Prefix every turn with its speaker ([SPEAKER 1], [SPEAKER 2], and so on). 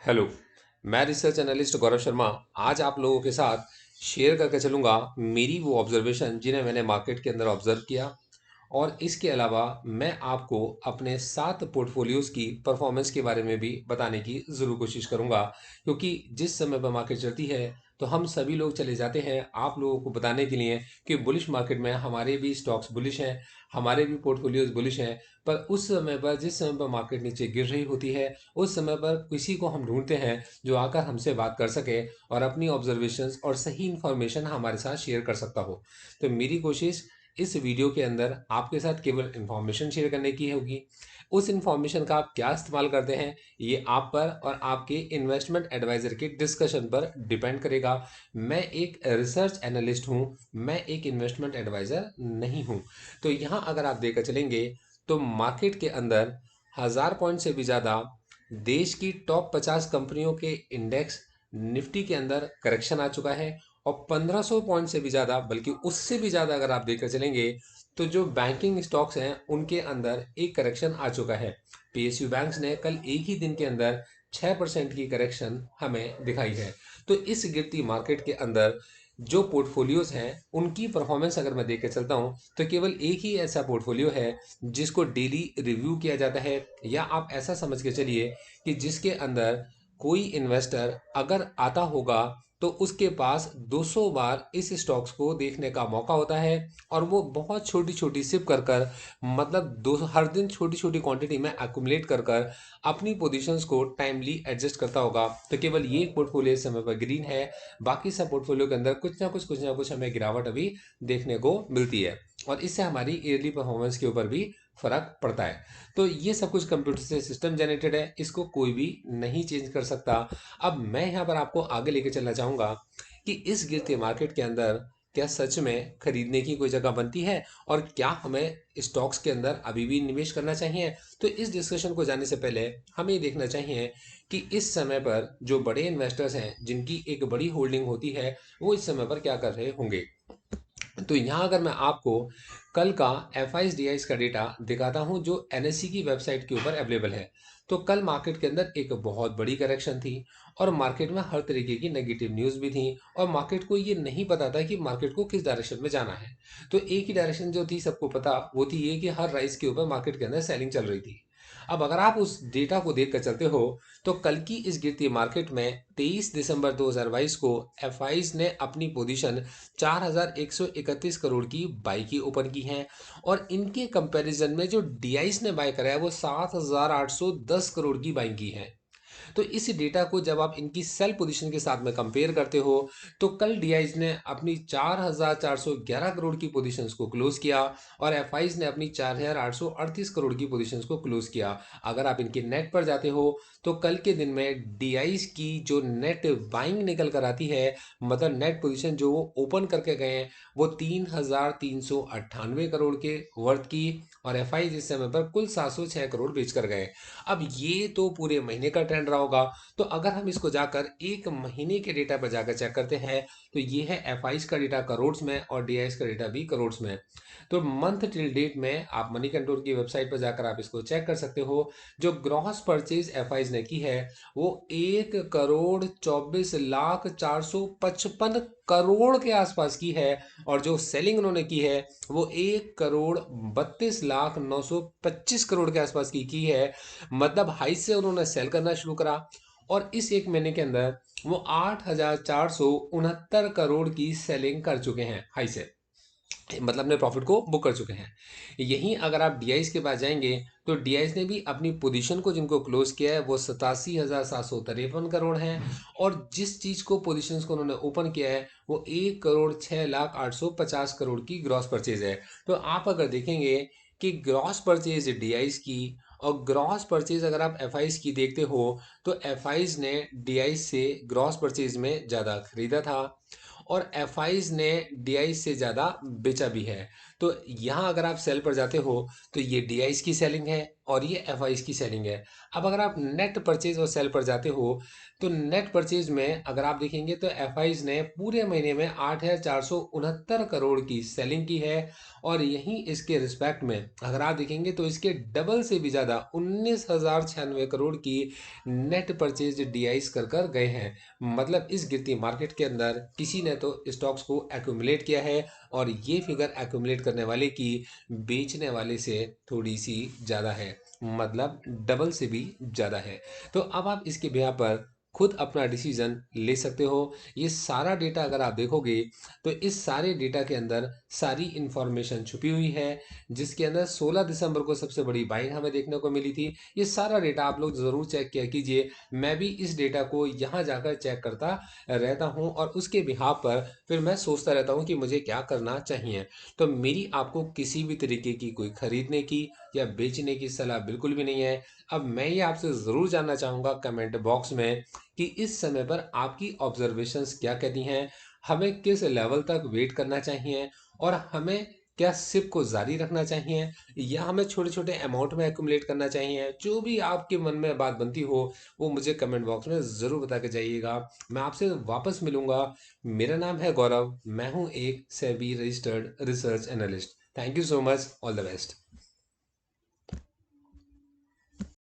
[SPEAKER 1] Hello. मैं research analyst Gaurav Sharma आज आप लोगों के साथ शेयर करके चलूंगा मेरी वो ऑब्जर्वेशन जिन्हें मैंने मार्केट के अंदर ऑब्जर्व किया। और इसके अलावा मैं आपको अपने 7 पोर्टफोलियोज की परफॉर्मेंस के बारे में भी बताने की ज़रूर कोशिश करूंगा, क्योंकि जिस समय पर मार्केट चलती है तो हम सभी लोग चले जाते हैं आप लोगों को बताने के लिए कि बुलिश मार्केट में हमारे भी स्टॉक्स बुलिश हैं, हमारे भी पोर्टफोलियोज बुलिश हैं। पर उस समय पर जिस समय पर मार्केट नीचे गिर रही होती है उस समय पर किसी को हम ढूंढते हैं जो आकर हमसे बात कर सके और अपनी ऑब्जर्वेशंस और सही इंफॉर्मेशन हमारे साथ शेयर कर सकता हो। तो मेरी कोशिश इस वीडियो के अंदर आपके साथ केवल इंफॉर्मेशन शेयर करने की होगी। उस इंफॉर्मेशन का आप क्या इस्तेमाल करते हैं ये आप पर और आपके इन्वेस्टमेंट एडवाइजर के डिस्कशन पर डिपेंड करेगा। मैं एक रिसर्च एनालिस्ट हूं, मैं एक इन्वेस्टमेंट एडवाइजर नहीं हूं। तो यहां अगर आप देखकर चलेंगे तो मार्केट के अंदर 1000 पॉइंट से भी ज़्यादा देश की टॉप 50 कंपनियों के इंडेक्स निफ्टी के अंदर करेक्शन आ चुका है। और 1500 पॉइंट से भी ज़्यादा, बल्कि उससे भी ज़्यादा अगर आप देखकर चलेंगे तो जो बैंकिंग स्टॉक्स हैं उनके अंदर एक करेक्शन आ चुका है। पीएसयू बैंक्स ने कल एक ही दिन के अंदर 6% की करेक्शन हमें दिखाई है। तो इस गिरती मार्केट के अंदर जो पोर्टफोलियोज हैं उनकी परफॉर्मेंस अगर मैं देख के चलता हूं तो केवल एक ही ऐसा पोर्टफोलियो है जिसको डेली रिव्यू किया जाता है, या आप ऐसा समझ के चलिए कि जिसके अंदर कोई इन्वेस्टर अगर आता होगा तो उसके पास 200 बार इस स्टॉक्स को देखने का मौका होता है। और वो बहुत छोटी छोटी सिप कर कर, मतलब दो हर दिन छोटी छोटी क्वांटिटी में एक्युमुलेट कर कर अपनी पोजीशंस को टाइमली एडजस्ट करता होगा। तो केवल ये पोर्टफोलियो इस समय पर ग्रीन है, बाकी सब पोर्टफोलियो के अंदर कुछ ना कुछ हमें गिरावट अभी देखने को मिलती है। और इससे हमारी ईयरली परफॉर्मेंस के ऊपर भी फर्क पड़ता है। तो ये सब कुछ कंप्यूटर से सिस्टम जनरेटेड है, इसको कोई भी नहीं चेंज कर सकता। अब मैं यहाँ पर आपको आगे लेके चलना चाहूँगा कि इस गिरते मार्केट के अंदर क्या सच में खरीदने की कोई जगह बनती है, और क्या हमें स्टॉक्स के अंदर अभी भी निवेश करना चाहिए। तो इस डिस्कशन को जाने से पहले हमें ये देखना चाहिए कि इस समय पर जो बड़े इन्वेस्टर्स हैं जिनकी एक बड़ी होल्डिंग होती है वो इस समय पर क्या कर रहे होंगे। तो यहाँ अगर मैं आपको कल का एफ आई डी का डेटा दिखाता हूँ जो एनएससी की वेबसाइट के ऊपर अवेलेबल है। तो कल मार्केट के अंदर एक बहुत बड़ी करेक्शन थी और मार्केट में हर तरीके की नेगेटिव न्यूज़ भी थी, और मार्केट को ये नहीं पता था कि मार्केट को किस डायरेक्शन में जाना है। तो एक ही डायरेक्शन जो थी सबको पता, वो थी ये कि हर राइस के ऊपर मार्केट के अंदर सेलिंग चल रही थी। अब अगर आप उस डेटा को देख कर चलते हो तो कल की इस गिरती मार्केट में 23 दिसंबर 2022 को एफआईज ने अपनी पोजीशन 4131 करोड़ की बाई की ओपन की है। और इनके कंपैरिजन में जो डीआईस ने बाय करा है वो 7810 करोड़ की बाइंग की है। तो इस डेटा को जब आप इनकी सेल पोजीशन के साथ में कंपेयर करते हो तो कल डीआईज ने अपनी 4411 करोड़ की पोजीशंस को क्लोज किया और एफआईज ने अपनी 4838 करोड़ की पोजीशंस को क्लोज किया। अगर आप इनके नेट पर जाते हो तो कल के दिन में डीआईज की जो नेट बाइंग निकल कर आती है, मतलब नेट पोजीशन जो वो ओपन करके गए हैं, वो 3398 करोड़ के वर्थ की। और एफआईज इस समय पर कुल 706 करोड़ बेच कर गए। अब ये तो पूरे महीने का ट्रेंड रहा होगा। तो अगर हम इसको जाकर एक महीने के डेटा पर जाकर चेक करते हैं तो ये है एफ का डेटा करोड़ में और डी का डेटा भी करोड़ में। तो मंथ टिल डेट में आप मनी कंट्रोल की वेबसाइट पर जाकर आप इसको चेक कर सकते हो। जो ग्रॉस परचेज एफ ने की है वो 1,24,04,455 करोड़ के आसपास की है। और जो सेलिंग उन्होंने की है वो 1,32,09,25 करोड़ के आसपास की है। मतलब हाई से उन्होंने सेल करना शुरू करा और इस एक महीने के अंदर वो 8,469 करोड़ की सेलिंग कर चुके हैं हाई से, मतलब अपने प्रॉफिट को बुक कर चुके हैं। यहीं अगर आप डीआईस के पास जाएंगे तो डीआईस ने भी अपनी पोजीशन को जिनको क्लोज किया है वो 87,753 करोड़ है। और जिस चीज को पोजीशंस को उन्होंने ओपन किया है वो 1,06,850 करोड़ की ग्रॉस परचेज है। तो आप अगर देखेंगे कि ग्रॉस परचेज डीआईस की और ग्रॉस परचेज अगर आप एफआईज की देखते हो तो एफआईज ने डीआईस से ग्रॉस परचेज में ज़्यादा खरीदा था और एफआईज ने डीआई से ज़्यादा बेचा भी है। तो यहाँ अगर आप सेल पर जाते हो तो ये डीआईस की सेलिंग है और ये एफआईस की सेलिंग है। अब अगर आप नेट परचेज और सेल पर जाते हो तो नेट परचेज में अगर आप देखेंगे तो एफआईस ने पूरे महीने में 8,469 करोड़ की सेलिंग की है। और यहीं इसके रिस्पेक्ट में अगर आप देखेंगे तो इसके डबल से भी ज़्यादा 19,096 करोड़ की नेट परचेज डीआईस कर कर गए हैं। मतलब इस गिरती मार्केट के अंदर किसी ने तो स्टॉक्स को एक्यूमुलेट किया है और ये फिगर एक्यूमुलेट करने वाले की बेचने वाले से थोड़ी सी ज़्यादा है, मतलब डबल से भी ज़्यादा है। तो अब आप इसके ब्याह पर खुद अपना डिसीजन ले सकते हो। ये सारा डेटा अगर आप देखोगे तो इस सारे डेटा के अंदर सारी इंफॉर्मेशन छुपी हुई है, जिसके अंदर 16 दिसंबर को सबसे बड़ी बाइंग हमें देखने को मिली थी। ये सारा डेटा आप लोग ज़रूर चेक किया कीजिए। मैं भी इस डेटा को यहाँ जाकर चेक करता रहता हूँ और उसके बिहाफ पर फिर मैं सोचता रहता हूँ कि मुझे क्या करना चाहिए। तो मेरी आपको किसी भी तरीके की कोई खरीदने की या बेचने की सलाह बिल्कुल भी नहीं है। अब मैं ये आपसे ज़रूर जानना चाहूँगा कमेंट बॉक्स में कि इस समय पर आपकी ऑब्जर्वेशंस क्या कहती हैं, हमें किस लेवल तक वेट करना चाहिए और हमें क्या सिप को जारी रखना चाहिए या हमें छोटे छोटे अमाउंट में एक्यूमुलेट करना चाहिए। जो भी आपके मन में बात बनती हो वो मुझे कमेंट बॉक्स में ज़रूर बता के जाइएगा। मैं आपसे वापस मिलूंगा। मेरा नाम है गौरव, मैं हूं एक SEBI registered research analyst. Thank you so much, all the best.